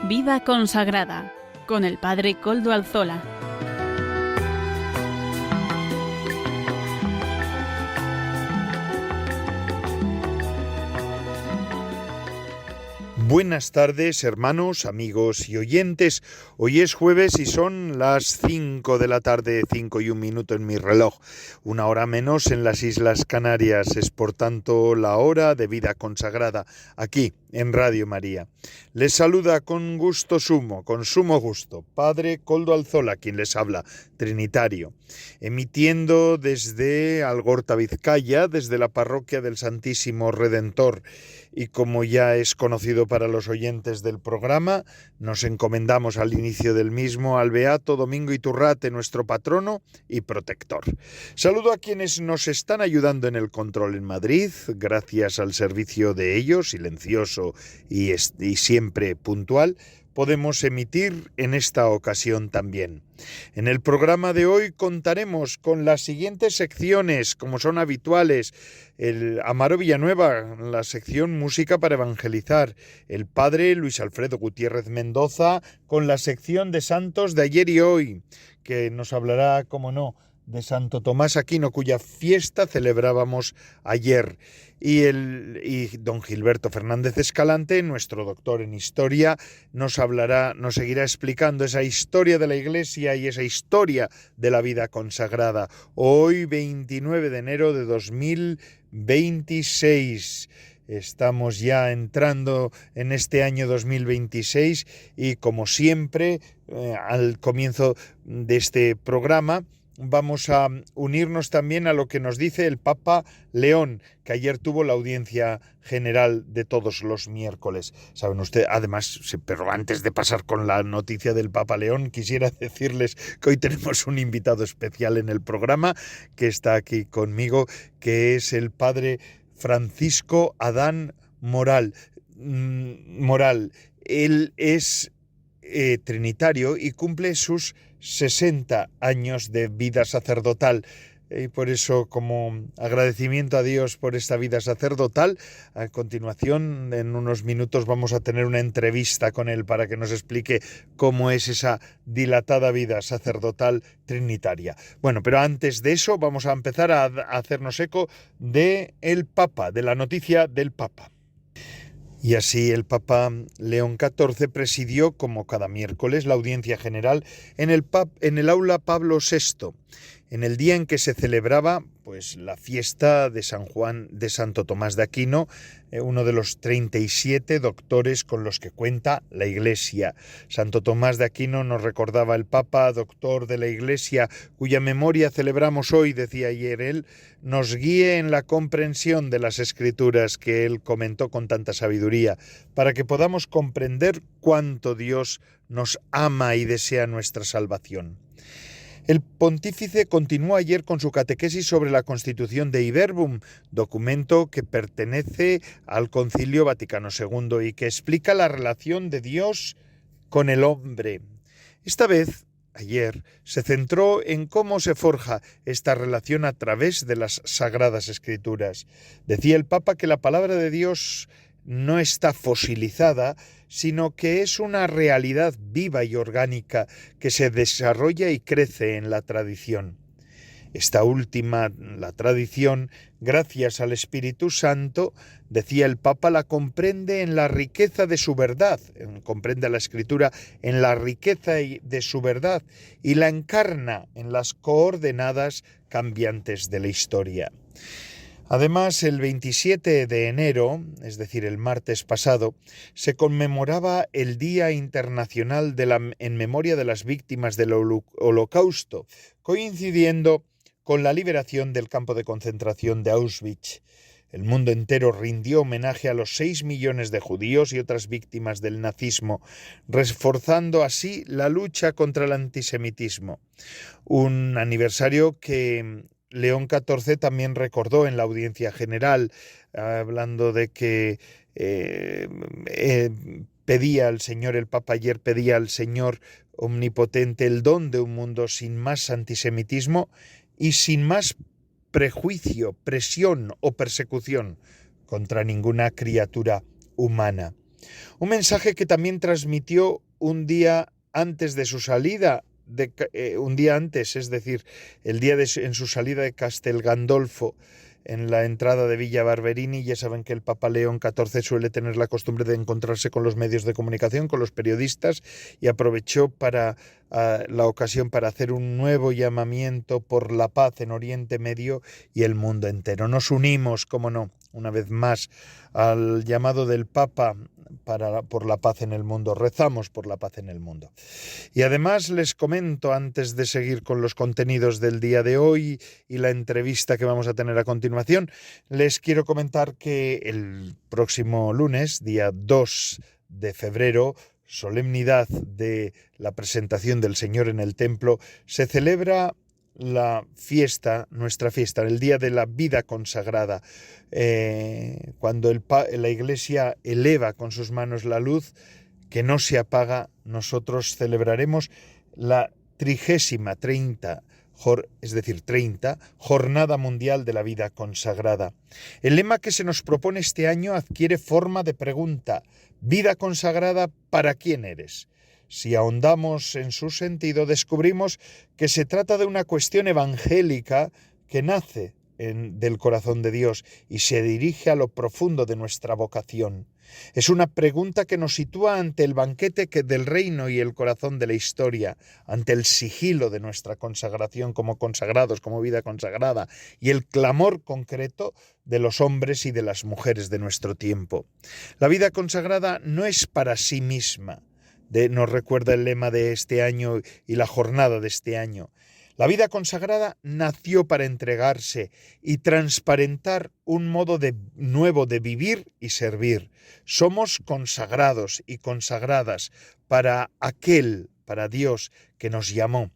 Vida consagrada con el Padre Koldo Alzola. Buenas tardes, hermanos, amigos y oyentes. Hoy es jueves y son las 5 de la tarde, 5:01 en mi reloj. Una hora menos en las Islas Canarias. Es por tanto la hora de Vida consagrada aquí en Radio María. Les saluda con sumo gusto, Padre Koldo Alzola, quien les habla, trinitario, emitiendo desde Algorta, Vizcaya, desde la parroquia del Santísimo Redentor. Y como ya es conocido para los oyentes del programa, nos encomendamos al inicio del mismo al Beato Domingo Iturrate, nuestro patrono y protector. Saludo a quienes nos están ayudando en el control en Madrid, gracias al servicio de ellos, silencioso y siempre puntual, podemos emitir en esta ocasión también. En el programa de hoy contaremos con las siguientes secciones, como son habituales: el Amaro Villanueva, la sección Música para Evangelizar, el Padre Luis Alfredo Gutiérrez Mendoza con la sección de Santos de ayer y hoy, que nos hablará, como no, de Santo Tomás Aquino, cuya fiesta celebrábamos ayer, y don Gilberto Fernández Escalante, nuestro doctor en historia, nos seguirá explicando esa historia de la Iglesia y esa historia de la vida consagrada. Hoy, 29 de enero de 2026. Estamos ya entrando en este año 2026 y, como siempre, al comienzo de este programa, vamos a unirnos también a lo que nos dice el Papa León, que ayer tuvo la audiencia general de todos los miércoles. Saben ustedes, además, pero antes de pasar con la noticia del Papa León, quisiera decirles que hoy tenemos un invitado especial en el programa que está aquí conmigo, que es el Padre Francisco Adán Moral. Él es trinitario y cumple sus 60 años de vida sacerdotal. Y por eso, como agradecimiento a Dios por esta vida sacerdotal, a continuación, en unos minutos, vamos a tener una entrevista con él para que nos explique cómo es esa dilatada vida sacerdotal trinitaria. Bueno, pero antes de eso vamos a empezar a hacernos eco de la noticia del Papa. Y así el Papa León XIV presidió, como cada miércoles, la audiencia general en el aula Pablo VI, en el día en que se celebraba la fiesta de Santo Tomás de Aquino, uno de los 37 doctores con los que cuenta la Iglesia. Santo Tomás de Aquino, nos recordaba el Papa, doctor de la Iglesia, cuya memoria celebramos hoy, decía ayer él, nos guíe en la comprensión de las Escrituras que él comentó con tanta sabiduría, para que podamos comprender cuánto Dios nos ama y desea nuestra salvación. El pontífice continuó ayer con su catequesis sobre la Constitución de Iberbum, documento que pertenece al Concilio Vaticano II y que explica la relación de Dios con el hombre. Esta vez, ayer, se centró en cómo se forja esta relación a través de las Sagradas Escrituras. Decía el Papa que la palabra de Dios no está fosilizada, sino que es una realidad viva y orgánica que se desarrolla y crece en la tradición. Esta última, la tradición, gracias al Espíritu Santo, decía el Papa, la comprende en la riqueza de su verdad, comprende la Escritura en la riqueza de su verdad y la encarna en las coordenadas cambiantes de la historia. Además, el 27 de enero, es decir, el martes pasado, se conmemoraba el Día Internacional en memoria de las víctimas del Holocausto, coincidiendo con la liberación del campo de concentración de Auschwitz. El mundo entero rindió homenaje a los 6 millones de judíos y otras víctimas del nazismo, reforzando así la lucha contra el antisemitismo. Un aniversario que León XIV también recordó en la audiencia general, hablando de que pedía al Señor, el Papa ayer pedía al Señor omnipotente el don de un mundo sin más antisemitismo y sin más prejuicio, presión o persecución contra ninguna criatura humana. Un mensaje que también transmitió un día antes de su salida, un día antes, es decir, el día en su salida de Castel Gandolfo, en la entrada de Villa Barberini. Ya saben que el Papa León XIV suele tener la costumbre de encontrarse con los medios de comunicación, con los periodistas, y aprovechó la ocasión para hacer un nuevo llamamiento por la paz en Oriente Medio y el mundo entero. Nos unimos, cómo no, una vez más, al llamado del Papa por la paz en el mundo. Rezamos por la paz en el mundo. Y además les comento, antes de seguir con los contenidos del día de hoy y la entrevista que vamos a tener a continuación, les quiero comentar que el próximo lunes, día 2 de febrero, solemnidad de la presentación del Señor en el templo, se celebra la fiesta, nuestra fiesta, el día de la vida consagrada, cuando la Iglesia eleva con sus manos la luz que no se apaga. Nosotros celebraremos la 30 Jornada Mundial de la Vida Consagrada. El lema que se nos propone este año adquiere forma de pregunta: vida consagrada, ¿para quién eres? Si ahondamos en su sentido, descubrimos que se trata de una cuestión evangélica que nace del corazón de Dios y se dirige a lo profundo de nuestra vocación. Es una pregunta que nos sitúa ante el banquete del reino y el corazón de la historia, ante el sigilo de nuestra consagración como consagrados, como vida consagrada, y el clamor concreto de los hombres y de las mujeres de nuestro tiempo. La vida consagrada no es para sí misma, nos recuerda el lema de este año y la jornada de este año. La vida consagrada nació para entregarse y transparentar un modo nuevo de vivir y servir. Somos consagrados y consagradas para Dios que nos llamó.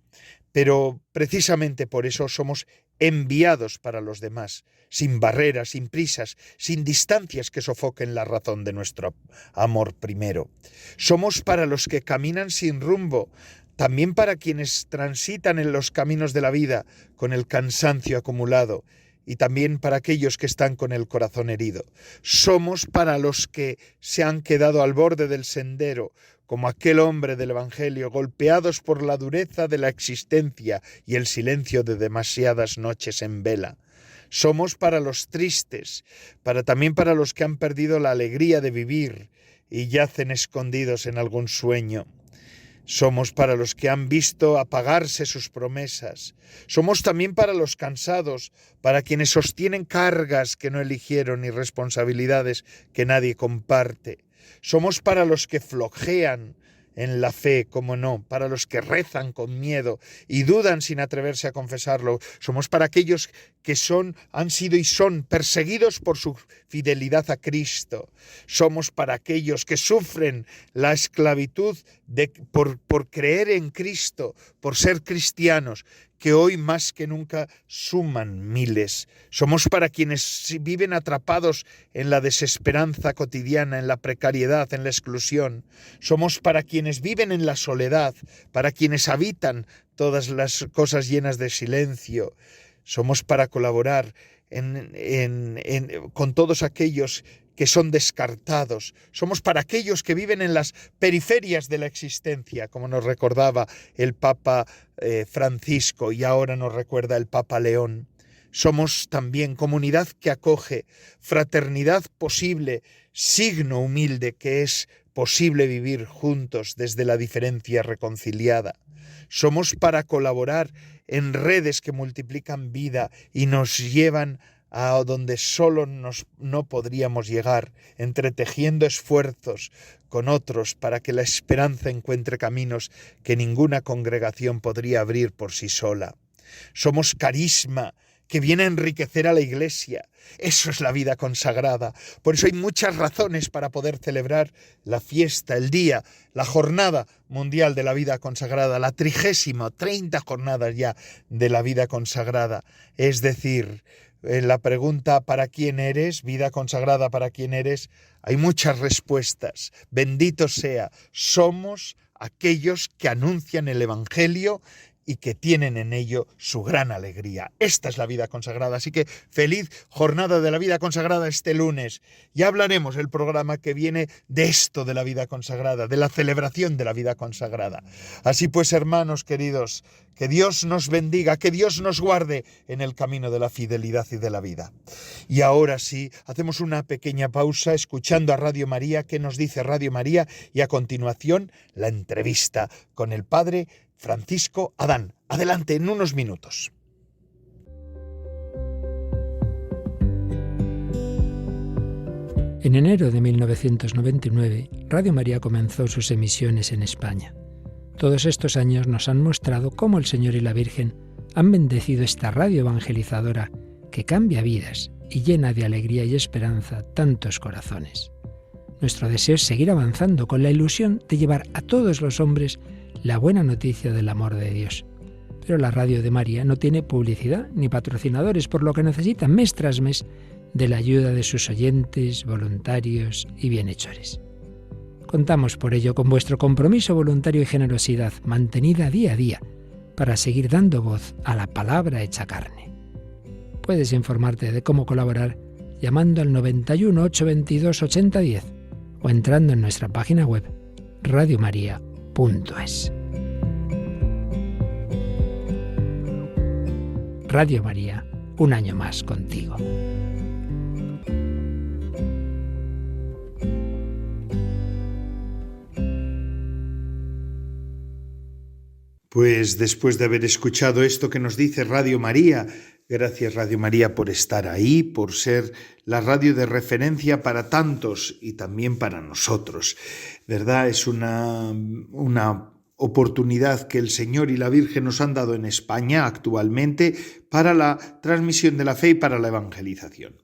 Pero precisamente por eso somos enviados para los demás, sin barreras, sin prisas, sin distancias que sofoquen la razón de nuestro amor primero. Somos para los que caminan sin rumbo, también para quienes transitan en los caminos de la vida con el cansancio acumulado, y también para aquellos que están con el corazón herido. Somos para los que se han quedado al borde del sendero, como aquel hombre del Evangelio, golpeados por la dureza de la existencia y el silencio de demasiadas noches en vela. Somos para los tristes, también para los que han perdido la alegría de vivir y yacen escondidos en algún sueño. Somos para los que han visto apagarse sus promesas. Somos también para los cansados, para quienes sostienen cargas que no eligieron y responsabilidades que nadie comparte. Somos para los que flojean en la fe, como no, para los que rezan con miedo y dudan sin atreverse a confesarlo. Somos para aquellos que han sido y son perseguidos por su fidelidad a Cristo. Somos para aquellos que sufren la esclavitud por creer en Cristo, por ser cristianos, que hoy más que nunca suman miles. Somos para quienes viven atrapados en la desesperanza cotidiana, en la precariedad, en la exclusión. Somos para quienes viven en la soledad, para quienes habitan todas las cosas llenas de silencio. Somos para colaborar con todos aquellos que son descartados. Somos para aquellos que viven en las periferias de la existencia, como nos recordaba el Papa Francisco y ahora nos recuerda el Papa León. Somos también comunidad que acoge, fraternidad posible, signo humilde que es posible vivir juntos desde la diferencia reconciliada. Somos para colaborar en redes que multiplican vida y nos llevan a donde solo no podríamos llegar, entretejiendo esfuerzos con otros para que la esperanza encuentre caminos que ninguna congregación podría abrir por sí sola. Somos carisma que viene a enriquecer a la Iglesia. Eso es la vida consagrada. Por eso hay muchas razones para poder celebrar la fiesta, el día, la Jornada Mundial de la Vida Consagrada, la 30 jornadas ya de la vida consagrada. Es decir, en la pregunta ¿para quién eres? Vida consagrada, ¿para quién eres? Hay muchas respuestas. Bendito sea. Somos aquellos que anuncian el Evangelio y que tienen en ello su gran alegría. Esta es la vida consagrada, así que feliz jornada de la vida consagrada este lunes. Ya hablaremos el programa que viene de esto de la vida consagrada, de la celebración de la vida consagrada. Así pues, hermanos queridos, que Dios nos bendiga, que Dios nos guarde en el camino de la fidelidad y de la vida. Y ahora sí, hacemos una pequeña pausa escuchando a Radio María, qué nos dice Radio María, y a continuación la entrevista con el Padre Francisco Adán. Adelante, en unos minutos. En enero de 1999, Radio María comenzó sus emisiones en España. Todos estos años nos han mostrado cómo el Señor y la Virgen han bendecido esta radio evangelizadora que cambia vidas y llena de alegría y esperanza tantos corazones. Nuestro deseo es seguir avanzando con la ilusión de llevar a todos los hombres la buena noticia del amor de Dios. Pero la radio de María no tiene publicidad ni patrocinadores, por lo que necesita mes tras mes de la ayuda de sus oyentes, voluntarios y bienhechores. Contamos por ello con vuestro compromiso voluntario y generosidad, mantenida día a día, para seguir dando voz a la palabra hecha carne. Puedes informarte de cómo colaborar llamando al 91 822 8010 o entrando en nuestra página web radiomaria.es. Radio María, un año más contigo. Pues después de haber escuchado esto que nos dice Radio María, gracias Radio María por estar ahí, por ser la radio de referencia para tantos y también para nosotros. ¿Verdad? Es una oportunidad que el Señor y la Virgen nos han dado en España actualmente para la transmisión de la fe y para la evangelización.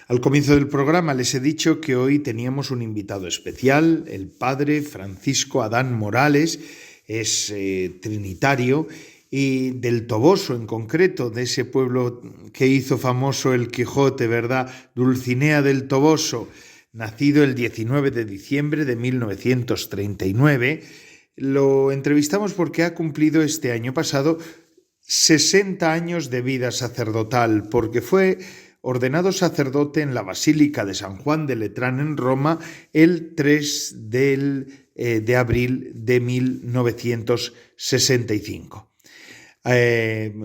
Al comienzo del programa les he dicho que hoy teníamos un invitado especial, el Padre Francisco Adán Morales. Es trinitario y del Toboso en concreto, de ese pueblo que hizo famoso el Quijote, ¿verdad? Dulcinea del Toboso, nacido el 19 de diciembre de 1939. Lo entrevistamos porque ha cumplido este año pasado 60 años de vida sacerdotal, porque fue ordenado sacerdote en la Basílica de San Juan de Letrán en Roma el 3 de abril de 1965.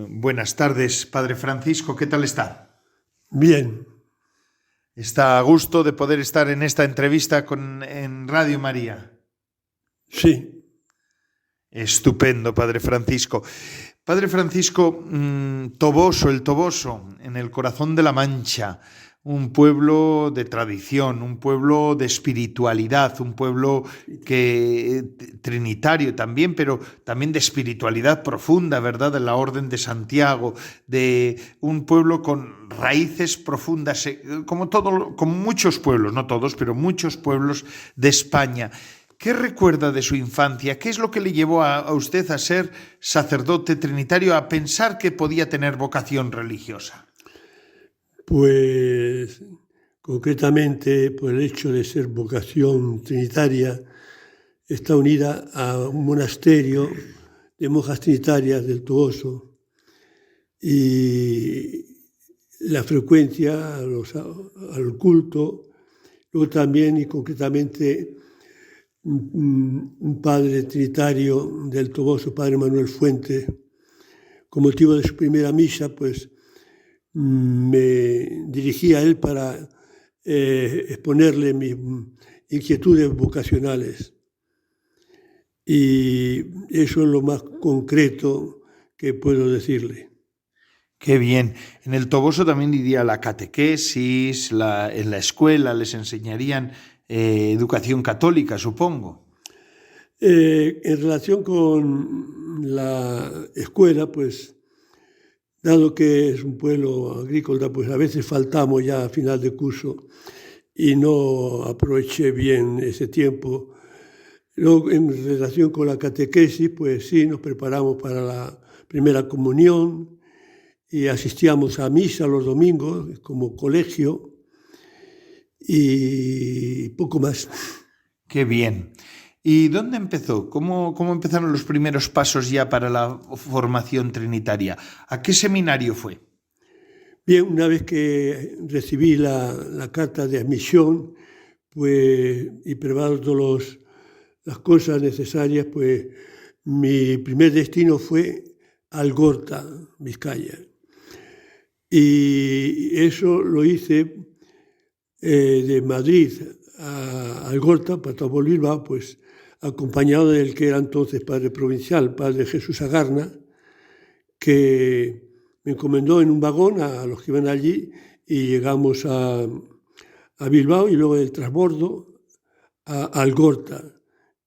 Buenas tardes, Padre Francisco, ¿qué tal está? Bien. ¿Está a gusto de poder estar en esta entrevista en Radio María? Sí. Estupendo, Padre Francisco. Padre Francisco, Toboso, el Toboso, en el corazón de la Mancha, un pueblo de tradición, un pueblo de espiritualidad, un pueblo trinitario también, pero también de espiritualidad profunda, ¿verdad? De la Orden de Santiago, de un pueblo con raíces profundas, como muchos pueblos, no todos, pero muchos pueblos de España. ¿Qué recuerda de su infancia? ¿Qué es lo que le llevó a usted a ser sacerdote trinitario, a pensar que podía tener vocación religiosa? Pues concretamente por el hecho de ser vocación trinitaria, está unida a un monasterio de monjas trinitarias del Toboso y la frecuencia al culto, luego también y concretamente un padre trinitario del Toboso, padre Manuel Fuente, con motivo de su primera misa, pues me dirigí a él para exponerle mis inquietudes vocacionales. Y eso es lo más concreto que puedo decirle. Qué bien. En el Toboso también iría la catequesis, en la escuela les enseñarían educación católica, supongo. En relación con la escuela, pues, dado que es un pueblo agrícola, pues a veces faltamos ya a final de curso y no aproveché bien ese tiempo. Luego, en relación con la catequesis, pues sí, nos preparamos para la primera comunión y asistíamos a misa los domingos como colegio y poco más. Qué bien. ¿Y dónde empezó? ¿Cómo empezaron los primeros pasos ya para la formación trinitaria? ¿A qué seminario fue? Bien, una vez que recibí la carta de admisión, pues, y preparado todas las cosas necesarias, pues mi primer destino fue Algorta, Vizcaya. Y eso lo hice de Madrid a Algorta, para todo Bilbao, pues acompañado del que era entonces padre provincial, padre Jesús Agarna, que me encomendó en un vagón a los que iban allí y llegamos a Bilbao y luego del transbordo a Algorta.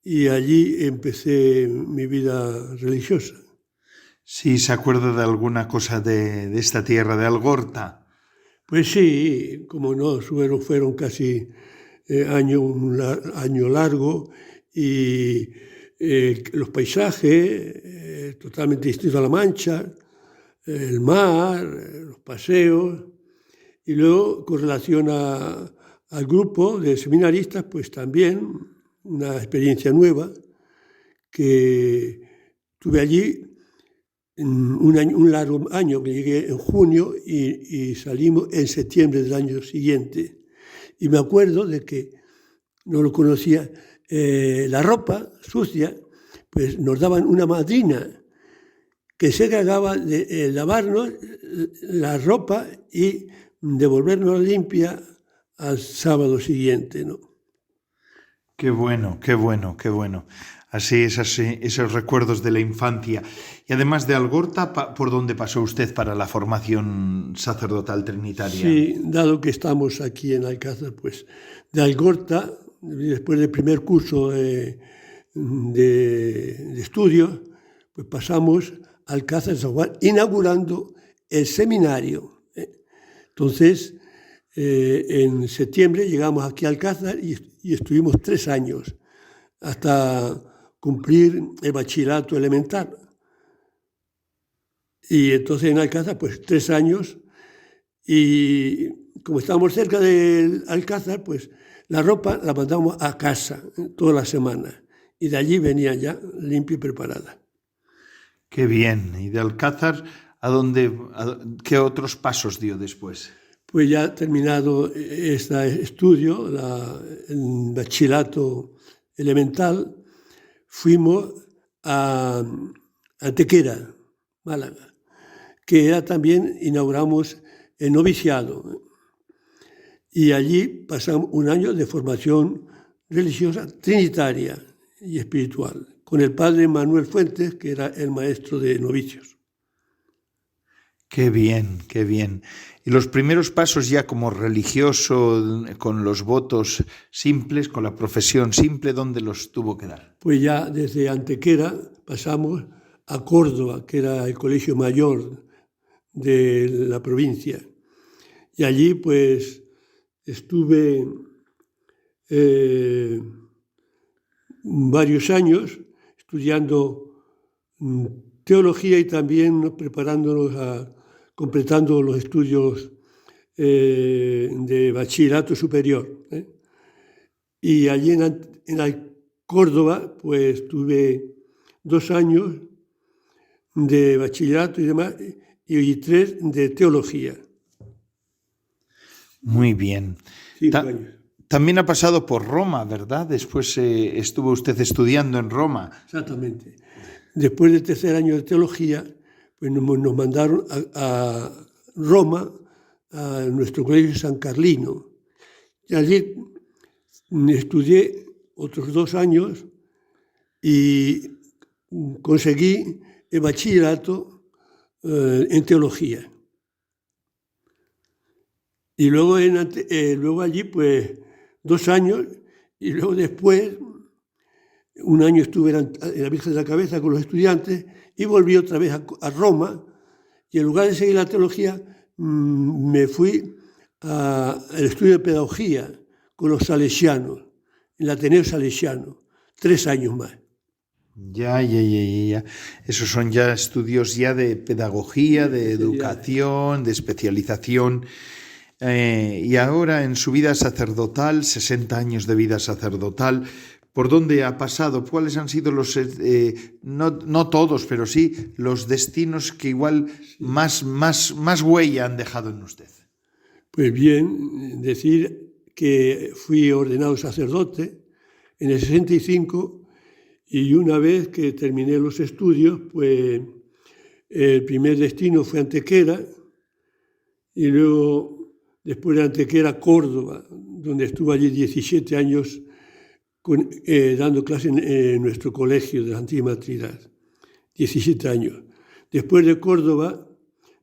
Y allí empecé mi vida religiosa. Sí, ¿se acuerda de alguna cosa de esta tierra, de Algorta? Pues sí, como no, fueron casi un año largo y los paisajes totalmente distintos a La Mancha, el mar, los paseos, y luego con relación al grupo de seminaristas, pues también una experiencia nueva que tuve allí un largo año, que llegué en junio y salimos en septiembre del año siguiente. Y me acuerdo de que no lo conocía, la ropa sucia, pues nos daban una madrina que se encargaba de lavarnos la ropa y devolvernos limpia al sábado siguiente, ¿no? Qué bueno, qué bueno, qué bueno. Así esos recuerdos de la infancia. Y además de Algorta, ¿por dónde pasó usted para la formación sacerdotal trinitaria? Sí, dado que estamos aquí en Alcázar, pues de Algorta, después del primer curso de estudios, pues pasamos a Alcázar de San Juan, inaugurando el seminario. Entonces, en septiembre llegamos aquí a Alcázar y estuvimos 3 años hasta cumplir el bachillerato elemental. Y entonces en Alcázar, pues 3 años, y como estábamos cerca del Alcázar, pues la ropa la mandamos a casa toda la semana, y de allí venía ya limpia y preparada. Qué bien. ¿Y de Alcázar qué otros pasos dio después? Pues ya terminado este estudio, el bachillerato elemental, fuimos a Antequera, Málaga, que era también, inauguramos el noviciado. Y allí pasamos un año de formación religiosa trinitaria y espiritual, con el padre Manuel Fuentes, que era el maestro de novicios. Qué bien, qué bien. Y los primeros pasos ya como religioso, con los votos simples, con la profesión simple, ¿dónde los tuvo que dar? Pues ya desde Antequera pasamos a Córdoba, que era el colegio mayor de la provincia. Y allí pues estuve varios años estudiando teología y también preparándonos completando los estudios de bachillerato superior. Y allí en Córdoba, pues tuve 2 años de bachillerato y demás, y 3 de teología. Muy bien. 5 años. También ha pasado por Roma, ¿verdad? Después estuvo usted estudiando en Roma. Exactamente. Después del 3er año de teología, pues nos mandaron a Roma, a nuestro colegio San Carlino. Y allí estudié otros 2 años y conseguí el bachillerato en teología. Y luego, luego allí, pues, 2 años, y luego después, 1 año estuve en la Virgen de la Cabeza con los estudiantes y volví otra vez a Roma, y en lugar de seguir la teología, me fui al estudio de pedagogía con los salesianos, en el Ateneo Salesiano, 3 años más. Ya. Esos son ya estudios ya de pedagogía, de educación, de especialización. Y ahora en su vida sacerdotal, 60 años de vida sacerdotal, por dónde ha pasado, cuáles han sido los, no todos, pero sí los destinos que igual más huella han dejado en usted. Pues bien, decir que fui ordenado sacerdote en el 65 y una vez que terminé los estudios, pues el primer destino fue Antequera y luego, después de Antequera, Córdoba, donde estuve allí 17 años dando clase en nuestro colegio de la Santísima Trinidad. 17 años. Después de Córdoba,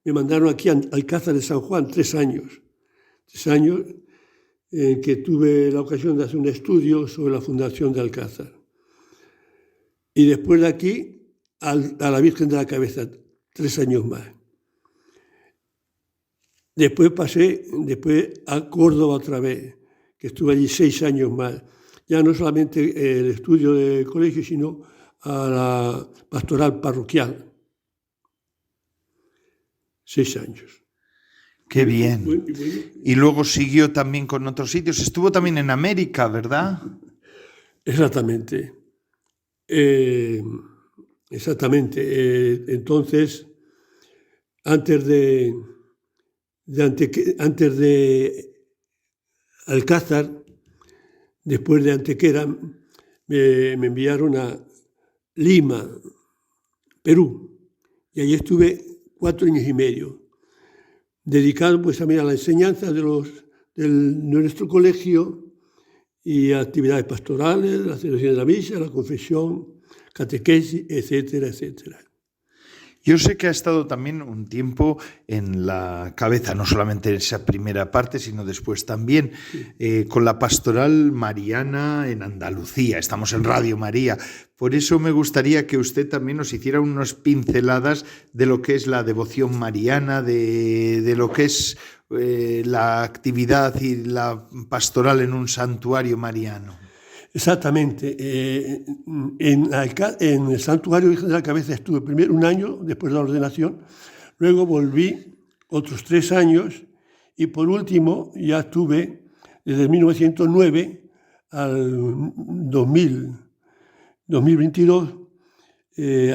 me mandaron aquí a Alcázar de San Juan 3 años. 3 años en que tuve la ocasión de hacer un estudio sobre la fundación de Alcázar. Y después de aquí, a la Virgen de la Cabeza, 3 años más. Después pasé a Córdoba otra vez, que estuve allí 6 años más. Ya no solamente el estudio del colegio, sino a la pastoral parroquial. 6 años. Qué bien. Y luego siguió también con otros sitios. Estuvo también en América, ¿verdad? Exactamente. Exactamente. Entonces, antes de Alcázar, después de Antequera, me enviaron a Lima, Perú, y allí estuve 4 años y medio, dedicado pues también a la enseñanza de nuestro colegio y a actividades pastorales, la celebración de la misa, la confesión, catequesis, etcétera, etcétera. Yo sé que ha estado también un tiempo en la cabeza, no solamente en esa primera parte, sino después también con la pastoral mariana en Andalucía. Estamos en Radio María. Por eso me gustaría que usted también nos hiciera unas pinceladas de lo que es la devoción mariana, de lo que es la actividad y la pastoral en un santuario mariano. Exactamente. En el Santuario Virgen de la Cabeza estuve primero 1 año después de la ordenación, luego volví otros 3 años y por último ya estuve desde 1909 al 2022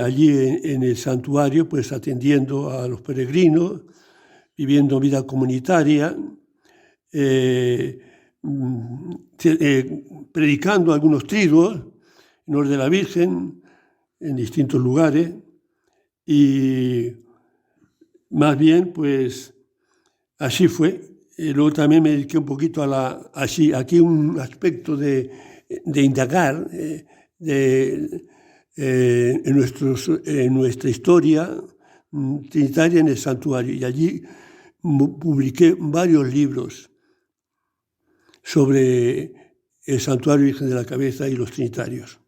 allí en el santuario, pues atendiendo a los peregrinos, viviendo vida comunitaria, predicando algunos triduos en honor de la Virgen en distintos lugares y más bien pues así fue. Luego también me dediqué un poquito aquí un aspecto de indagar en nuestra historia trinitaria en el santuario y allí publiqué varios libros sobre el Santuario Virgen de la Cabeza y los Trinitarios.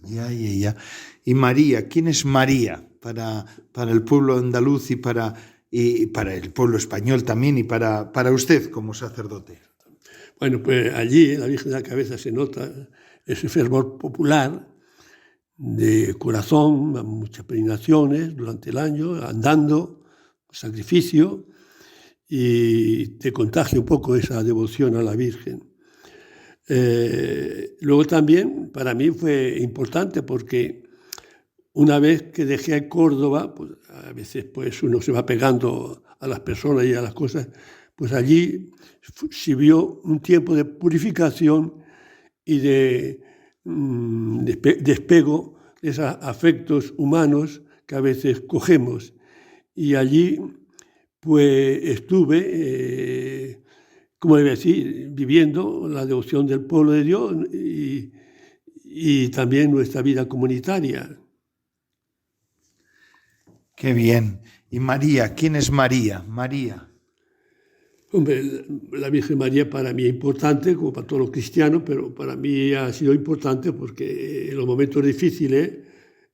Ya. Y María, ¿quién es María para el pueblo andaluz y para el pueblo español también y para usted como sacerdote? Bueno, pues allí en la Virgen de la Cabeza se nota ese fervor popular de corazón, muchas peregrinaciones durante el año, andando, sacrificio, y te contagia un poco esa devoción a la Virgen. Luego también para mí fue importante porque una vez que dejé Córdoba, pues a veces pues uno se va pegando a las personas y a las cosas, pues allí sirvió un tiempo de purificación y de despego de esos afectos humanos que a veces cogemos. Y allí pues estuve, como debe decir, viviendo la devoción del pueblo de Dios y también nuestra vida comunitaria. Qué bien. ¿Y María? ¿Quién es María? María. Hombre, la Virgen María para mí es importante, como para todos los cristianos, pero para mí ha sido importante porque en los momentos difíciles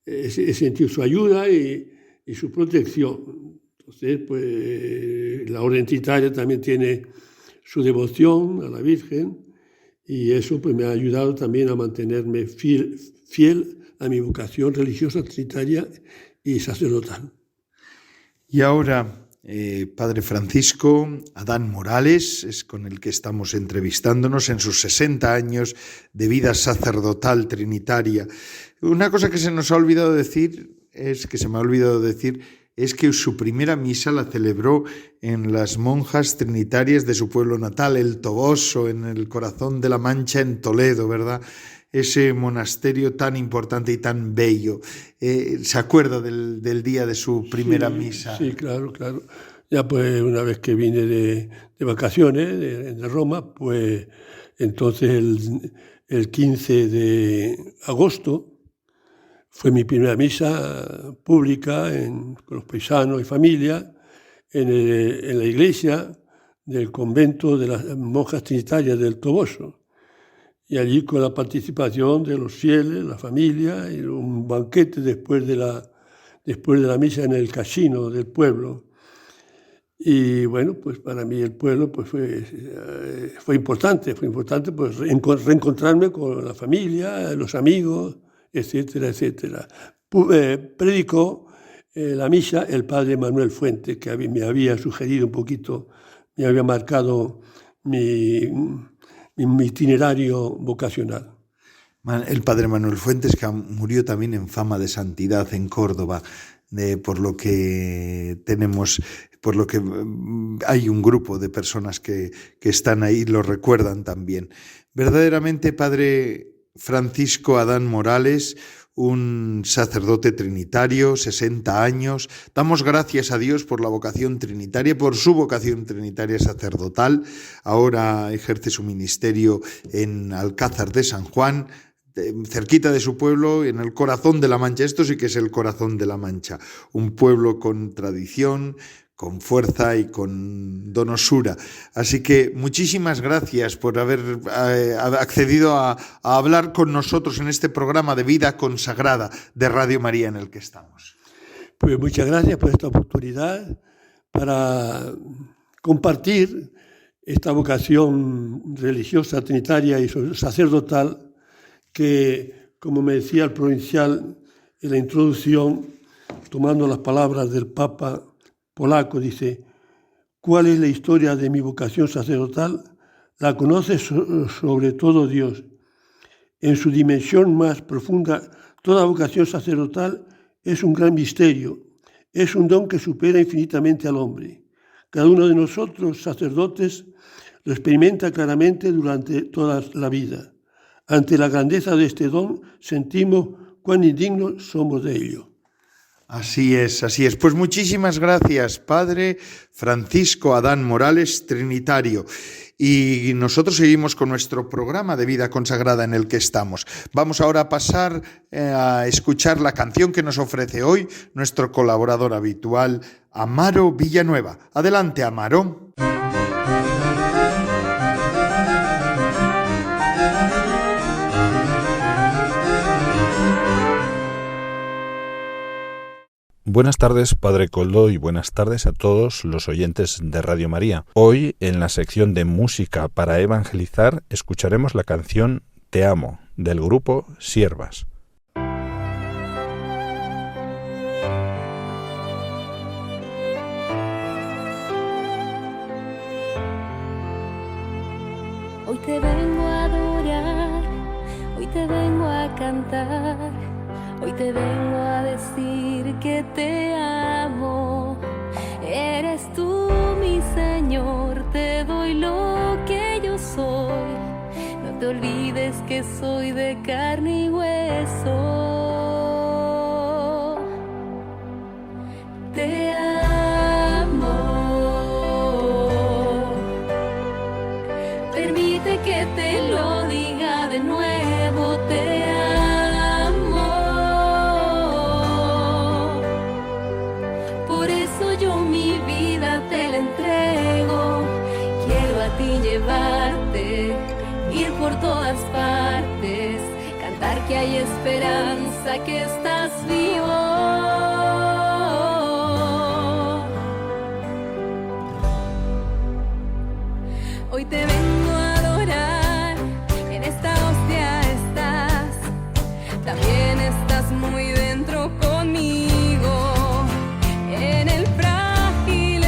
he sentido su ayuda y su protección. Entonces, pues la orden trinitaria también tiene su devoción a la Virgen y eso pues me ha ayudado también a mantenerme fiel a mi vocación religiosa, trinitaria y sacerdotal. Y ahora, Padre Francisco Adán Morales, es con el que estamos entrevistándonos en sus 60 años de vida sacerdotal trinitaria. Una cosa que se nos ha olvidado decir, es que su primera misa la celebró en las monjas trinitarias de su pueblo natal, el Toboso, en el corazón de la Mancha, en Toledo, ¿verdad? Ese monasterio tan importante y tan bello. ¿Se acuerda del día de su primera misa? Sí, claro. Ya pues una vez que vine de vacaciones de Roma, pues entonces el 15 de agosto fue mi primera misa pública con los paisanos y familia en la iglesia del convento de las monjas trinitarias del Toboso. Y allí con la participación de los fieles, la familia, y un banquete después de la misa en el casino del pueblo. Y bueno, pues para mí el pueblo pues fue importante pues reencontrarme con la familia, los amigos, etcétera. Predicó la misa el padre Manuel Fuentes, que me había sugerido un poquito, me había marcado mi itinerario vocacional. El padre Manuel Fuentes, que murió también en fama de santidad en Córdoba, por lo que hay un grupo de personas que están ahí y lo recuerdan también. Verdaderamente, padre Francisco Adán Morales, un sacerdote trinitario, 60 años. Damos gracias a Dios por la vocación trinitaria, por su vocación trinitaria sacerdotal. Ahora ejerce su ministerio en Alcázar de San Juan, cerquita de su pueblo, en el corazón de la Mancha. Esto sí que es el corazón de la Mancha, un pueblo con tradición, con fuerza y con donosura. Así que muchísimas gracias por haber accedido a hablar con nosotros en este programa de Vida Consagrada de Radio María en el que estamos. Pues muchas gracias por esta oportunidad para compartir esta vocación religiosa, trinitaria y sacerdotal que, como me decía el provincial en la introducción, tomando las palabras del Papa polaco, dice: ¿cuál es la historia de mi vocación sacerdotal? La conoce sobre todo Dios. En su dimensión más profunda, toda vocación sacerdotal es un gran misterio, es un don que supera infinitamente al hombre. Cada uno de nosotros, sacerdotes, lo experimenta claramente durante toda la vida. Ante la grandeza de este don, sentimos cuán indignos somos de ello. Así es. Pues muchísimas gracias, Padre Francisco Adán Morales, trinitario. Y nosotros seguimos con nuestro programa de Vida Consagrada en el que estamos. Vamos ahora a pasar a escuchar la canción que nos ofrece hoy nuestro colaborador habitual, Amaro Villanueva. Adelante, Amaro. Buenas tardes, Padre Coldo, y buenas tardes a todos los oyentes de Radio María. Hoy, en la sección de música para evangelizar, escucharemos la canción Te amo, del grupo Siervas. Hoy te vengo a adorar, hoy te vengo a cantar. Hoy te vengo a decir que te amo. Eres tú mi Señor, te doy lo que yo soy. No te olvides que soy de carne y hueso. Te amo. Permite que te lo diga de nuevo. Te amo. Llevarte, ir por todas partes, cantar que hay esperanza, que estás vivo. Hoy te vengo a adorar, en esta hostia estás, también estás muy dentro conmigo, en el frágil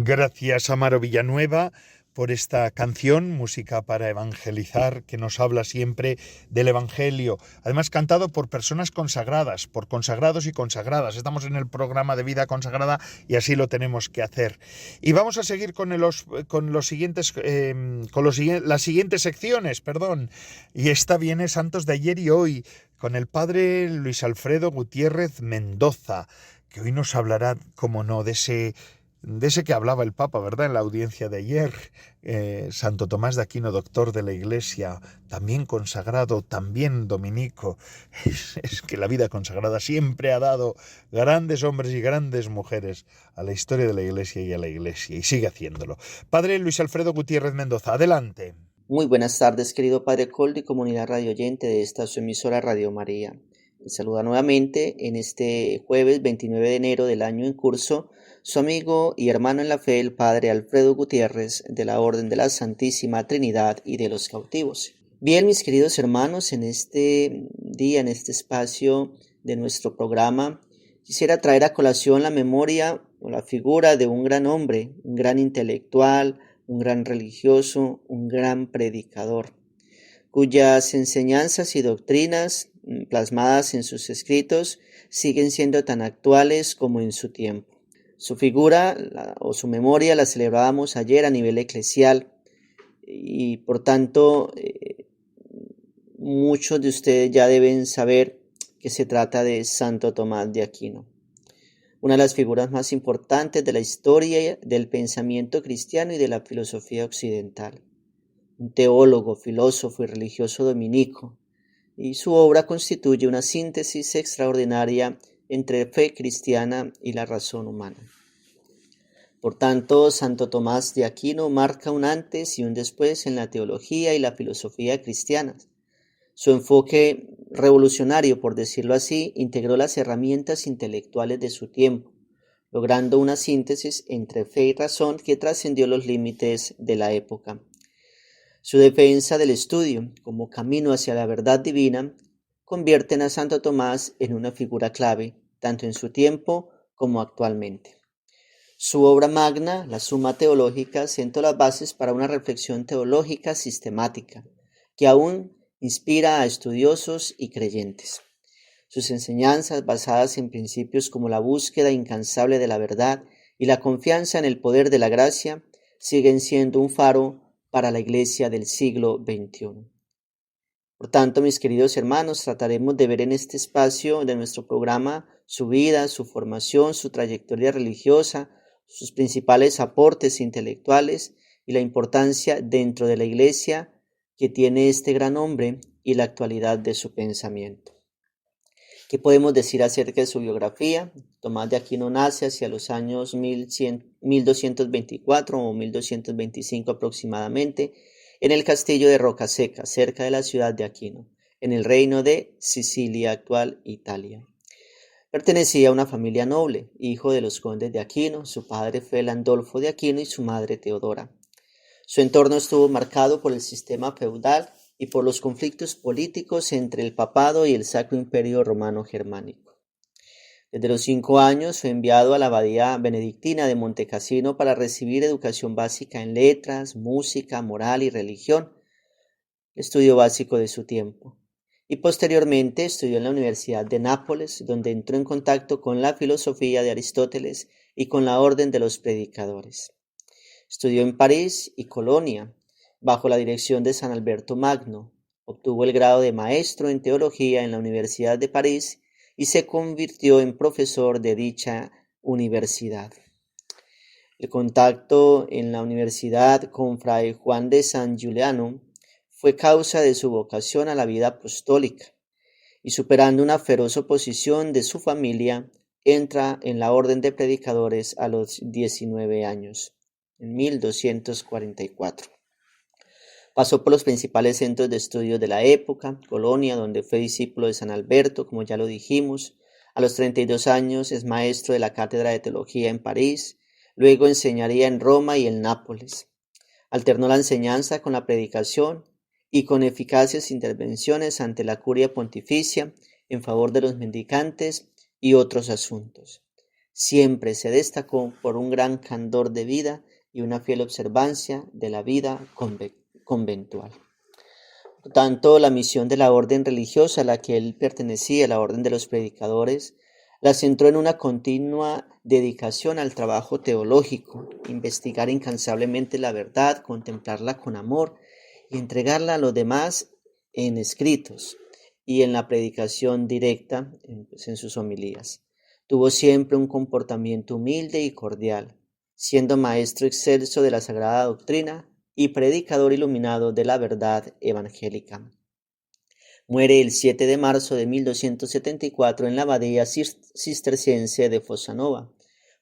Gracias, Amaro Villanueva, por esta canción, Música para Evangelizar, que nos habla siempre del Evangelio. Además, cantado por personas consagradas, por consagrados y consagradas. Estamos en el programa de vida consagrada y así lo tenemos que hacer. Y vamos a seguir con las siguientes secciones, Y esta viene Santos de ayer y hoy, con el padre Luis Alfredo Gutiérrez Mendoza, que hoy nos hablará, como no, de ese que hablaba el Papa, ¿verdad?, en la audiencia de ayer, Santo Tomás de Aquino, doctor de la Iglesia, también consagrado, también dominico. Es que la vida consagrada siempre ha dado grandes hombres y grandes mujeres a la historia de la Iglesia y a la Iglesia, y sigue haciéndolo. Padre Luis Alfredo Gutiérrez Mendoza, adelante. Muy buenas tardes, querido Padre Coldo y comunidad radio oyente de esta su emisora Radio María. Les saluda nuevamente en este jueves 29 de enero del año en curso su amigo y hermano en la fe, el Padre Alfredo Gutiérrez, de la Orden de la Santísima Trinidad y de los Cautivos. Bien, mis queridos hermanos, en este día, en este espacio de nuestro programa, quisiera traer a colación la memoria o la figura de un gran hombre, un gran intelectual, un gran religioso, un gran predicador, cuyas enseñanzas y doctrinas plasmadas en sus escritos siguen siendo tan actuales como en su tiempo. Su figura o su memoria la celebrábamos ayer a nivel eclesial y por tanto muchos de ustedes ya deben saber que se trata de Santo Tomás de Aquino, una de las figuras más importantes de la historia del pensamiento cristiano y de la filosofía occidental, un teólogo, filósofo y religioso dominico, y su obra constituye una síntesis extraordinaria entre fe cristiana y la razón humana. Por tanto, Santo Tomás de Aquino marca un antes y un después en la teología y la filosofía cristianas. Su enfoque revolucionario, por decirlo así, integró las herramientas intelectuales de su tiempo, logrando una síntesis entre fe y razón que trascendió los límites de la época. Su defensa del estudio como camino hacia la verdad divina convierten a Santo Tomás en una figura clave, tanto en su tiempo como actualmente. Su obra magna, la Suma Teológica, sentó las bases para una reflexión teológica sistemática, que aún inspira a estudiosos y creyentes. Sus enseñanzas, basadas en principios como la búsqueda incansable de la verdad y la confianza en el poder de la gracia, siguen siendo un faro para la Iglesia del siglo XXI. Por tanto, mis queridos hermanos, trataremos de ver en este espacio de nuestro programa su vida, su formación, su trayectoria religiosa, sus principales aportes intelectuales y la importancia dentro de la Iglesia que tiene este gran hombre y la actualidad de su pensamiento. ¿Qué podemos decir acerca de su biografía? Tomás de Aquino nace hacia los años 1224 o 1225 aproximadamente en el castillo de Rocaseca, cerca de la ciudad de Aquino, en el reino de Sicilia, actual Italia. Pertenecía a una familia noble, hijo de los condes de Aquino. Su padre fue Landolfo de Aquino y su madre Teodora. Su entorno estuvo marcado por el sistema feudal y por los conflictos políticos entre el papado y el Sacro Imperio Romano Germánico. Desde los 5 años fue enviado a la abadía benedictina de Montecassino para recibir educación básica en letras, música, moral y religión, estudio básico de su tiempo. Y posteriormente estudió en la Universidad de Nápoles, donde entró en contacto con la filosofía de Aristóteles y con la orden de los predicadores. Estudió en París y Colonia, bajo la dirección de San Alberto Magno. Obtuvo el grado de maestro en teología en la Universidad de París y se convirtió en profesor de dicha universidad. El contacto en la universidad con Fray Juan de San Giuliano fue causa de su vocación a la vida apostólica y, superando una feroz oposición de su familia, entra en la orden de predicadores a los 19 años, en 1244. Pasó por los principales centros de estudios de la época, Colonia, donde fue discípulo de San Alberto, como ya lo dijimos. A los 32 años es maestro de la Cátedra de Teología en París, luego enseñaría en Roma y en Nápoles. Alternó la enseñanza con la predicación y con eficaces intervenciones ante la curia pontificia en favor de los mendicantes y otros asuntos. Siempre se destacó por un gran candor de vida y una fiel observancia de la vida conventual. Por tanto, la misión de la orden religiosa a la que él pertenecía, la orden de los predicadores, la centró en una continua dedicación al trabajo teológico, investigar incansablemente la verdad, contemplarla con amor y entregarla a los demás en escritos y en la predicación directa, en sus homilías. Tuvo siempre un comportamiento humilde y cordial, siendo maestro excelso de la Sagrada Doctrina y predicador iluminado de la verdad evangélica. Muere el 7 de marzo de 1274 en la abadía cisterciense de Fossanova,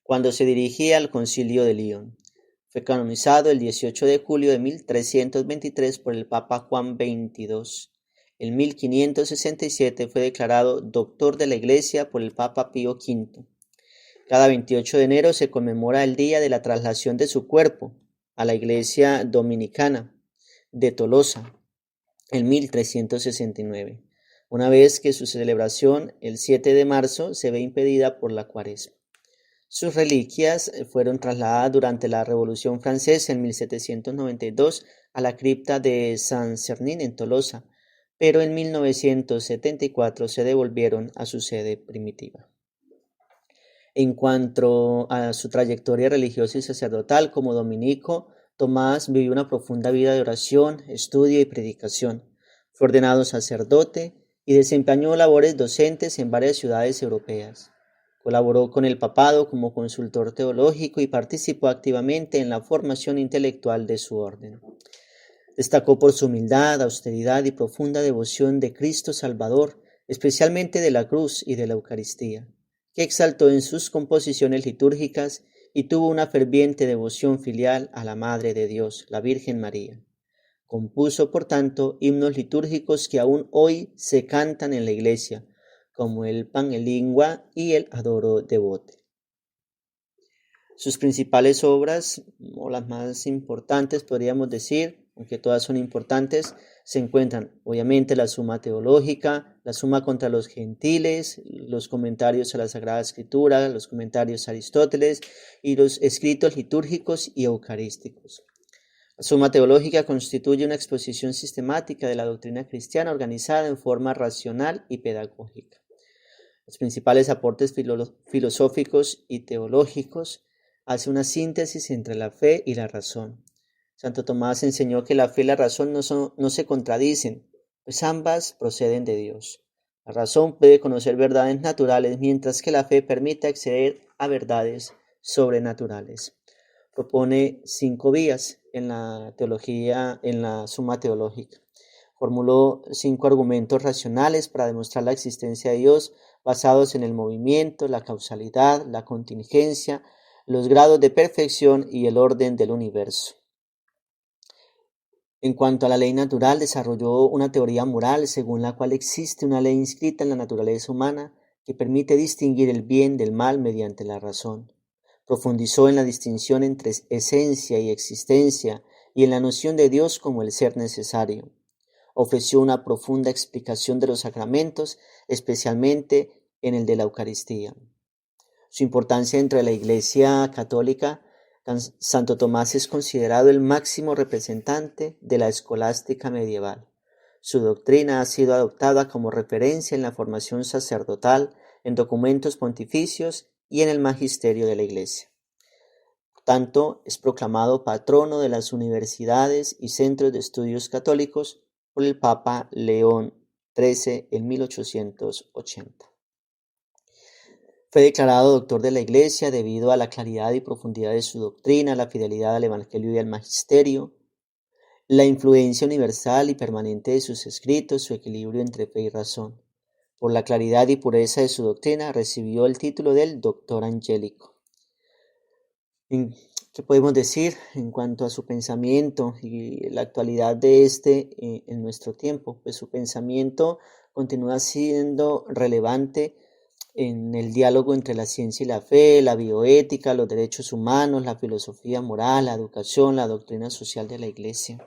cuando se dirigía al concilio de Lyon. Fue canonizado el 18 de julio de 1323 por el Papa Juan XXII. En 1567 fue declarado doctor de la Iglesia por el Papa Pío V. Cada 28 de enero se conmemora el día de la traslación de su cuerpo a la Iglesia Dominicana de Tolosa en 1369, una vez que su celebración el 7 de marzo se ve impedida por la Cuaresma. Sus reliquias fueron trasladadas durante la Revolución Francesa en 1792 a la cripta de Saint-Cernin en Tolosa, pero en 1974 se devolvieron a su sede primitiva. En cuanto a su trayectoria religiosa y sacerdotal como dominico, Tomás vivió una profunda vida de oración, estudio y predicación. Fue ordenado sacerdote y desempeñó labores docentes en varias ciudades europeas. Colaboró con el papado como consultor teológico y participó activamente en la formación intelectual de su orden. Destacó por su humildad, austeridad y profunda devoción de Cristo Salvador, especialmente de la cruz y de la Eucaristía, que exaltó en sus composiciones litúrgicas y tuvo una ferviente devoción filial a la Madre de Dios, la Virgen María. Compuso, por tanto, himnos litúrgicos que aún hoy se cantan en la Iglesia, como el Pangelingua y el Adoro Devote. Sus principales obras, o las más importantes podríamos decir, aunque todas son importantes, se encuentran obviamente la Suma Teológica, la Suma contra los Gentiles, los comentarios a la Sagrada Escritura, los comentarios a Aristóteles y los escritos litúrgicos y eucarísticos. La Suma Teológica constituye una exposición sistemática de la doctrina cristiana organizada en forma racional y pedagógica. Los principales aportes filosóficos y teológicos hace una síntesis entre la fe y la razón. Santo Tomás enseñó que la fe y la razón no se contradicen, pues ambas proceden de Dios. La razón puede conocer verdades naturales, mientras que la fe permite acceder a verdades sobrenaturales. Propone 5 vías en la teología, en la Suma Teológica. Formuló 5 argumentos racionales para demostrar la existencia de Dios, basados en el movimiento, la causalidad, la contingencia, los grados de perfección y el orden del universo. En cuanto a la ley natural, desarrolló una teoría moral según la cual existe una ley inscrita en la naturaleza humana que permite distinguir el bien del mal mediante la razón. Profundizó en la distinción entre esencia y existencia y en la noción de Dios como el ser necesario. Ofreció una profunda explicación de los sacramentos, especialmente en el de la Eucaristía. Su importancia dentro de la Iglesia católica, Santo Tomás es considerado el máximo representante de la escolástica medieval. Su doctrina ha sido adoptada como referencia en la formación sacerdotal, en documentos pontificios y en el magisterio de la Iglesia. Por tanto, es proclamado patrono de las universidades y centros de estudios católicos por el Papa León XIII en 1880. Fue declarado doctor de la Iglesia debido a la claridad y profundidad de su doctrina, la fidelidad al Evangelio y al Magisterio, la influencia universal y permanente de sus escritos, su equilibrio entre fe y razón. Por la claridad y pureza de su doctrina recibió el título del Doctor Angélico. ¿Qué podemos decir en cuanto a su pensamiento y la actualidad de en nuestro tiempo? Pues su pensamiento continúa siendo relevante en el diálogo entre la ciencia y la fe, la bioética, los derechos humanos, la filosofía moral, la educación, la doctrina social de la Iglesia.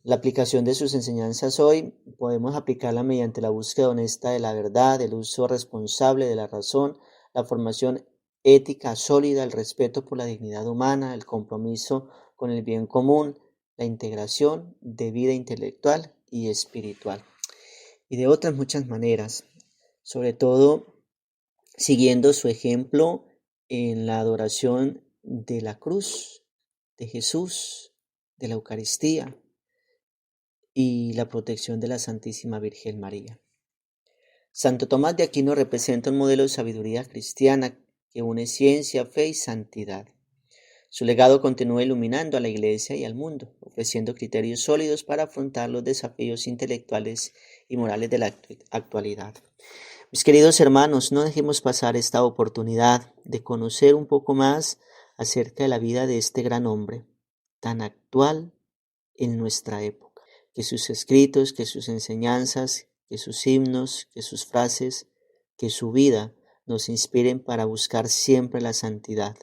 La aplicación de sus enseñanzas hoy podemos aplicarla mediante la búsqueda honesta de la verdad, el uso responsable de la razón, la formación ética sólida, el respeto por la dignidad humana, el compromiso con el bien común, la integración de vida intelectual y espiritual. Y de otras muchas maneras, sobre todo siguiendo su ejemplo en la adoración de la cruz, de Jesús, de la Eucaristía y la protección de la Santísima Virgen María. Santo Tomás de Aquino representa un modelo de sabiduría cristiana que une ciencia, fe y santidad. Su legado continúa iluminando a la Iglesia y al mundo, ofreciendo criterios sólidos para afrontar los desafíos intelectuales y morales de la actualidad. Mis queridos hermanos, no dejemos pasar esta oportunidad de conocer un poco más acerca de la vida de este gran hombre, tan actual en nuestra época. Que sus escritos, que sus enseñanzas, que sus himnos, que sus frases, que su vida nos inspiren para buscar siempre la santidad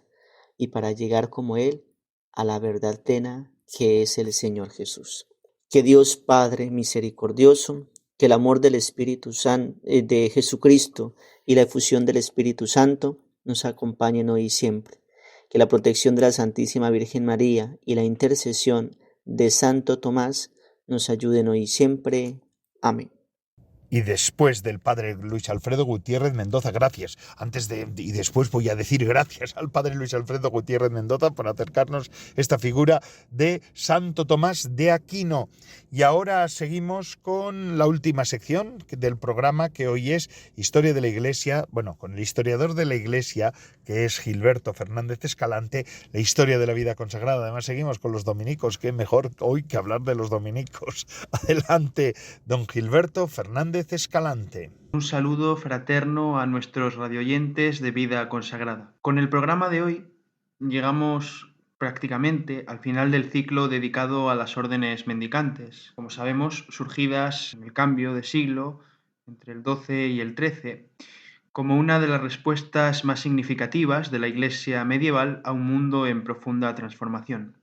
y para llegar como Él a la verdad plena que es el Señor Jesús. Que Dios Padre misericordioso, que el amor del Espíritu Santo, de Jesucristo y la efusión del Espíritu Santo nos acompañen hoy y siempre. Que la protección de la Santísima Virgen María y la intercesión de Santo Tomás nos ayuden hoy y siempre. Amén. Y después del padre Luis Alfredo Gutiérrez Mendoza, gracias. Y después voy a decir gracias al padre Luis Alfredo Gutiérrez Mendoza por acercarnos esta figura de Santo Tomás de Aquino. Y ahora seguimos con la última sección del programa, que hoy es Historia de la Iglesia, con el historiador de la Iglesia, que es Gilberto Fernández Escalante, la historia de la vida consagrada. Además seguimos con los dominicos, qué mejor hoy que hablar de los dominicos. Adelante, don Gilberto Fernández Escalante. Un saludo fraterno a nuestros radioyentes de Vida Consagrada. Con el programa de hoy llegamos prácticamente al final del ciclo dedicado a las órdenes mendicantes, como sabemos, surgidas en el cambio de siglo entre el XII y el XIII, como una de las respuestas más significativas de la Iglesia medieval a un mundo en profunda transformación.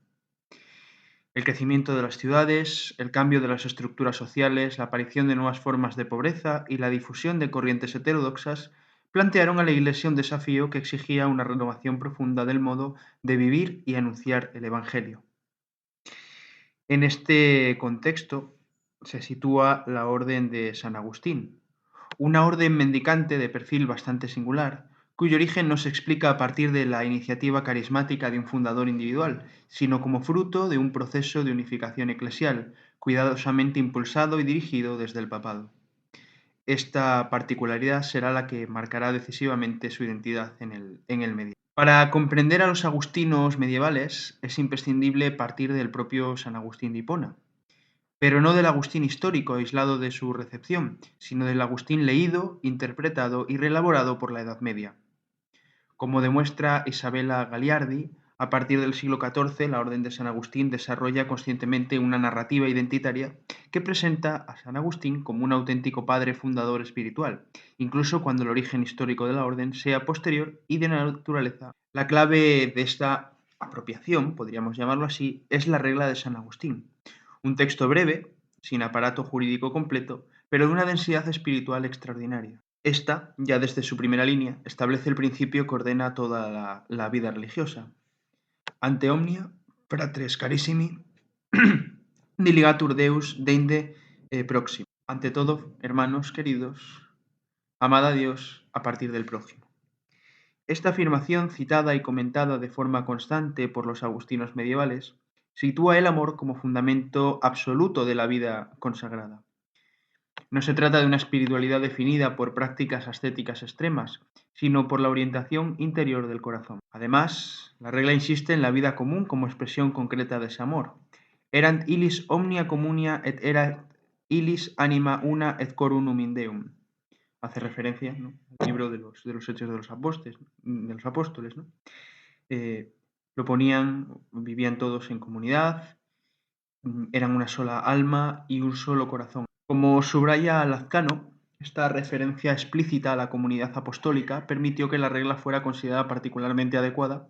El crecimiento de las ciudades, el cambio de las estructuras sociales, la aparición de nuevas formas de pobreza y la difusión de corrientes heterodoxas plantearon a la Iglesia un desafío que exigía una renovación profunda del modo de vivir y anunciar el Evangelio. En este contexto se sitúa la Orden de San Agustín, una orden mendicante de perfil bastante singular, cuyo origen no se explica a partir de la iniciativa carismática de un fundador individual, sino como fruto de un proceso de unificación eclesial, cuidadosamente impulsado y dirigido desde el papado. Esta particularidad será la que marcará decisivamente su identidad en el medio. Para comprender a los agustinos medievales es imprescindible partir del propio San Agustín de Hipona, pero no del Agustín histórico aislado de su recepción, sino del Agustín leído, interpretado y reelaborado por la Edad Media. Como demuestra Isabella Gagliardi, a partir del siglo XIV la Orden de San Agustín desarrolla conscientemente una narrativa identitaria que presenta a San Agustín como un auténtico padre fundador espiritual, incluso cuando el origen histórico de la Orden sea posterior y de naturaleza. La clave de esta apropiación, podríamos llamarlo así, es la regla de San Agustín, un texto breve, sin aparato jurídico completo, pero de una densidad espiritual extraordinaria. Esta, ya desde su primera línea, establece el principio que ordena toda la vida religiosa. Ante omnia, fratres carissimi, diligatur Deus deinde proximo. Ante todo, hermanos queridos, amad a Dios a partir del prójimo. Esta afirmación, citada y comentada de forma constante por los agustinos medievales, sitúa el amor como fundamento absoluto de la vida consagrada. No se trata de una espiritualidad definida por prácticas ascéticas extremas, sino por la orientación interior del corazón. Además, la regla insiste en la vida común como expresión concreta de ese amor. Erant illis omnia communia et erat illis anima una et cor unum in Deum. Hace referencia, ¿no?, al libro de los Hechos de los Apóstoles, ¿no? Vivían todos en comunidad, eran una sola alma y un solo corazón. Como subraya Lazcano, esta referencia explícita a la comunidad apostólica permitió que la regla fuera considerada particularmente adecuada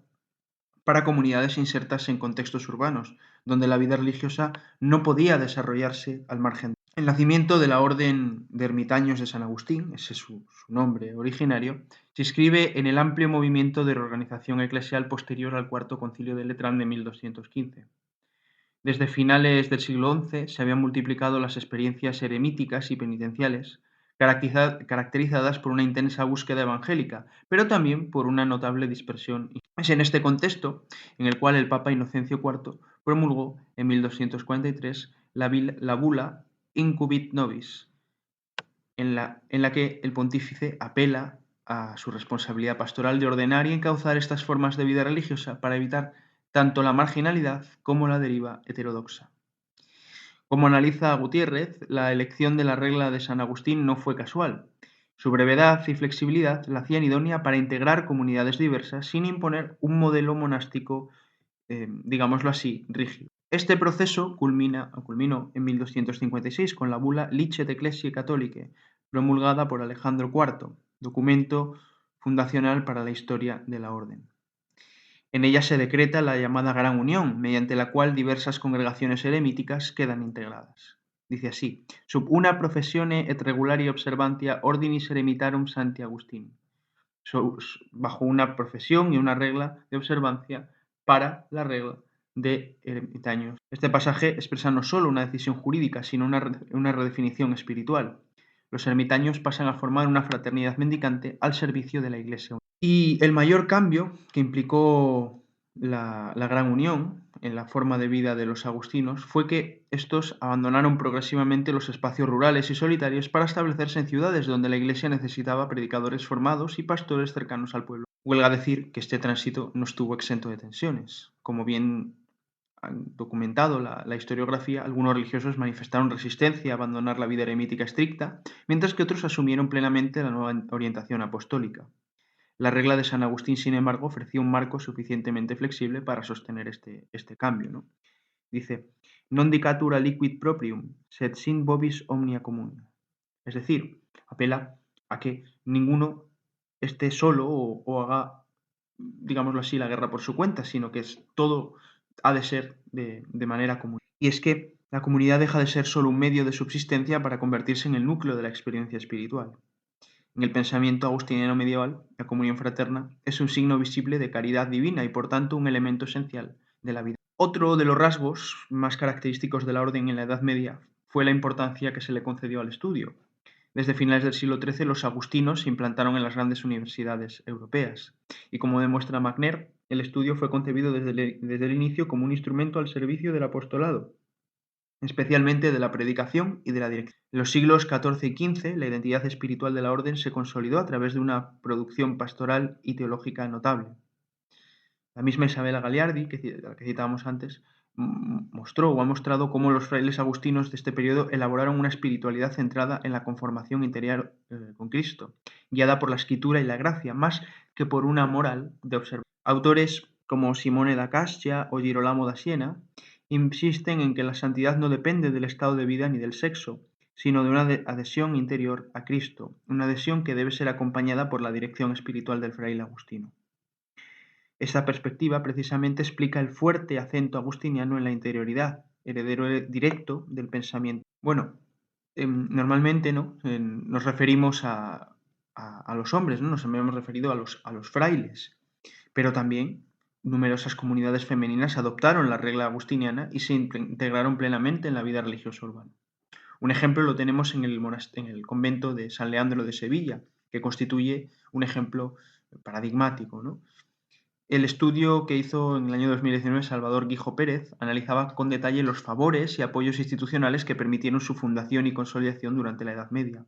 para comunidades insertas en contextos urbanos, donde la vida religiosa no podía desarrollarse al margen. El nacimiento de la Orden de Ermitaños de San Agustín, ese es su nombre originario, Se inscribe en el amplio movimiento de reorganización eclesial posterior al Cuarto Concilio de Letrán de 1215. Desde finales del siglo XI se habían multiplicado las experiencias eremíticas y penitenciales, caracterizadas por una intensa búsqueda evangélica, pero también por una notable dispersión. Es en este contexto en el cual el Papa Inocencio IV promulgó en 1243 la bula Incubit Nobis, en la que el pontífice apela a su responsabilidad pastoral de ordenar y encauzar estas formas de vida religiosa para evitar tanto la marginalidad como la deriva heterodoxa. Como analiza Gutiérrez, la elección de la regla de San Agustín no fue casual. Su brevedad y flexibilidad la hacían idónea para integrar comunidades diversas sin imponer un modelo monástico, digámoslo así, rígido. Este proceso culminó en 1256 con la bula Licet Ecclesiae Catholicae, promulgada por Alejandro IV, documento fundacional para la historia de la orden. En ella se decreta la llamada Gran Unión, mediante la cual diversas congregaciones eremíticas quedan integradas. Dice así: sub una professione et regularia observantia ordinis eremitarum Santi Agustín. Bajo una profesión y una regla de observancia para la regla de ermitaños. Este pasaje expresa no solo una decisión jurídica, sino una redefinición espiritual. Los ermitaños pasan a formar una fraternidad mendicante al servicio de la Iglesia. Y el mayor cambio que implicó la Gran Unión en la forma de vida de los agustinos fue que estos abandonaron progresivamente los espacios rurales y solitarios para establecerse en ciudades donde la Iglesia necesitaba predicadores formados y pastores cercanos al pueblo. Huelga decir que este tránsito no estuvo exento de tensiones. Como bien han documentado la historiografía, algunos religiosos manifestaron resistencia a abandonar la vida eremítica estricta, mientras que otros asumieron plenamente la nueva orientación apostólica. La regla de San Agustín, sin embargo, ofrecía un marco suficientemente flexible para sostener este cambio, ¿no? Dice: non dicatur aliquid proprium, sed sin vobis omnia communia. Es decir, apela a que ninguno esté solo o haga, digámoslo así, la guerra por su cuenta, sino que todo ha de ser de manera común. Y es que la comunidad deja de ser solo un medio de subsistencia para convertirse en el núcleo de la experiencia espiritual. En el pensamiento agustiniano medieval, la comunión fraterna es un signo visible de caridad divina y por tanto un elemento esencial de la vida. Otro de los rasgos más característicos de la orden en la Edad Media fue la importancia que se le concedió al estudio. Desde finales del siglo XIII los agustinos se implantaron en las grandes universidades europeas y, como demuestra Magner, el estudio fue concebido desde el inicio como un instrumento al servicio del apostolado, especialmente de la predicación y de la dirección. En los siglos XIV y XV, la identidad espiritual de la orden se consolidó a través de una producción pastoral y teológica notable. La misma Isabella Gagliardi, la que citábamos antes, ha mostrado cómo los frailes agustinos de este periodo elaboraron una espiritualidad centrada en la conformación interior con Cristo, guiada por la escritura y la gracia, más que por una moral de observación. Autores como Simone da Cascia o Girolamo da Siena insisten en que la santidad no depende del estado de vida ni del sexo, sino de una adhesión interior a Cristo, una adhesión que debe ser acompañada por la dirección espiritual del fraile agustino. Esta perspectiva precisamente explica el fuerte acento agustiniano en la interioridad, heredero directo del pensamiento. Bueno, normalmente nos referimos a los hombres, ¿no? Nos hemos referido a los frailes, pero también numerosas comunidades femeninas adoptaron la regla agustiniana y se integraron plenamente en la vida religiosa urbana. Un ejemplo lo tenemos en el convento de San Leandro de Sevilla, que constituye un ejemplo paradigmático, ¿no? El estudio que hizo en el año 2019 Salvador Guijo Pérez analizaba con detalle los favores y apoyos institucionales que permitieron su fundación y consolidación durante la Edad Media.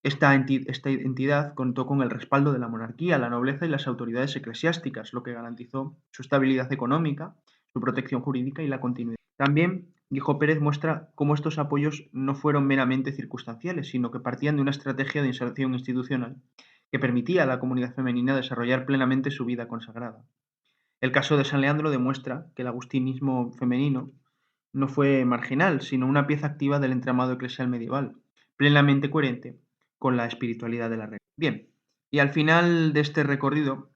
Esta entidad contó con el respaldo de la monarquía, la nobleza y las autoridades eclesiásticas, lo que garantizó su estabilidad económica, su protección jurídica y la continuidad. También Guijo Pérez muestra cómo estos apoyos no fueron meramente circunstanciales, sino que partían de una estrategia de inserción institucional que permitía a la comunidad femenina desarrollar plenamente su vida consagrada. El caso de San Leandro demuestra que el agustinismo femenino no fue marginal, sino una pieza activa del entramado eclesial medieval, plenamente coherente con la espiritualidad de la regla. Bien, y al final de este recorrido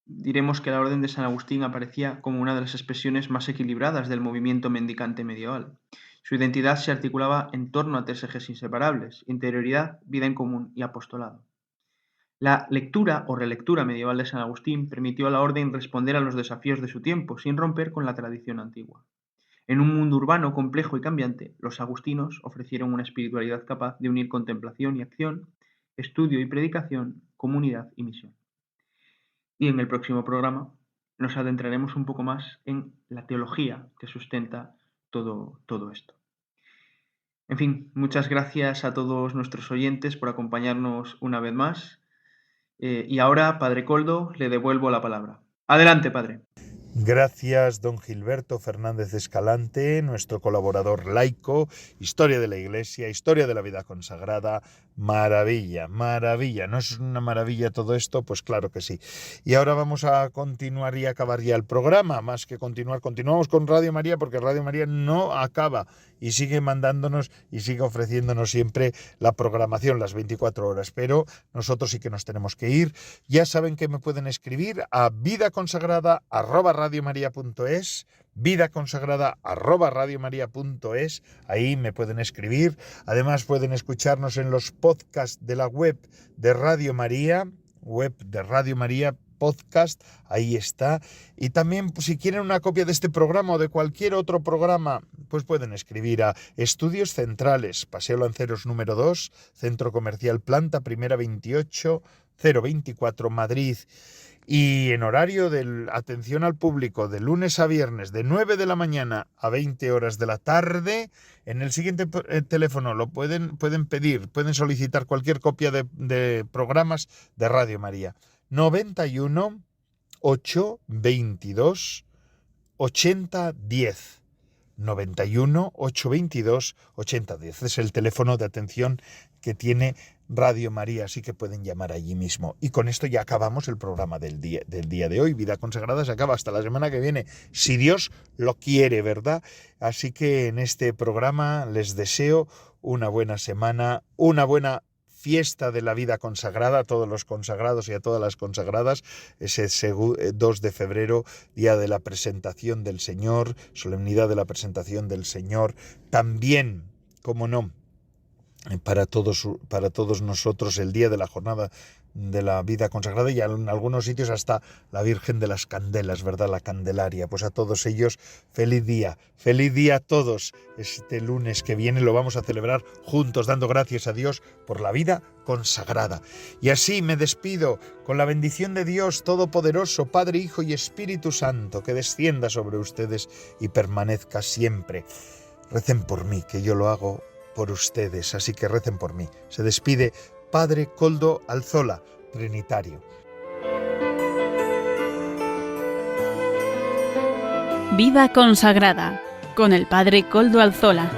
diremos que la orden de San Agustín aparecía como una de las expresiones más equilibradas del movimiento mendicante medieval. Su identidad se articulaba en torno a tres ejes inseparables: interioridad, vida en común y apostolado. La lectura o relectura medieval de San Agustín permitió a la orden responder a los desafíos de su tiempo, sin romper con la tradición antigua. En un mundo urbano complejo y cambiante, los agustinos ofrecieron una espiritualidad capaz de unir contemplación y acción, estudio y predicación, comunidad y misión. Y en el próximo programa nos adentraremos un poco más en la teología que sustenta todo esto. En fin, muchas gracias a todos nuestros oyentes por acompañarnos una vez más. Y ahora, Padre Coldo, le devuelvo la palabra. Adelante, Padre. Gracias, don Gilberto Fernández Escalante, nuestro colaborador laico, historia de la Iglesia, historia de la vida consagrada, maravilla, maravilla. ¿No es una maravilla todo esto? Pues claro que sí. Y ahora vamos a continuar y acabar ya el programa, más que continuar, continuamos con Radio María, porque Radio María no acaba y sigue mandándonos y sigue ofreciéndonos siempre la programación, las 24 horas, pero nosotros sí que nos tenemos que ir. Ya saben que me pueden escribir a vidaconsagrada@radiomaria.es, vidaconsagrada@radiomaria.es, ahí me pueden escribir. Además pueden escucharnos en los podcasts de la web de Radio María, podcast, ahí está. Y también, pues, si quieren una copia de este programa o de cualquier otro programa, pues pueden escribir a Estudios Centrales, Paseo Lanceros número 2, Centro Comercial Planta Primera 28, 024, Madrid. Y en horario de atención al público, de lunes a viernes, de 9 de la mañana a 20 horas de la tarde, en el siguiente teléfono lo pueden pedir, pueden solicitar cualquier copia de programas de Radio María. 91 822 8010. 91 822 8010. Es el teléfono de atención que tiene Radio María, así que pueden llamar allí mismo. Y con esto ya acabamos el programa del día de hoy. Vida Consagrada se acaba hasta la semana que viene, si Dios lo quiere, ¿verdad? Así que en este programa les deseo una buena semana, una buena fiesta de la vida consagrada a todos los consagrados y a todas las consagradas, ese 2 de febrero, día de la presentación del Señor, solemnidad de la presentación del Señor. También, como no, para todos nosotros el día de la jornada de la vida consagrada, y en algunos sitios hasta la Virgen de las Candelas, ¿verdad? La Candelaria. Pues a todos ellos, feliz día a todos. Este lunes que viene lo vamos a celebrar juntos, dando gracias a Dios por la vida consagrada. Y así me despido con la bendición de Dios Todopoderoso, Padre, Hijo y Espíritu Santo, que descienda sobre ustedes y permanezca siempre. Recen por mí, que yo lo hago por ustedes, así que recen por mí. Se despide Padre Coldo Alzola, trinitario. Vida consagrada con el Padre Coldo Alzola.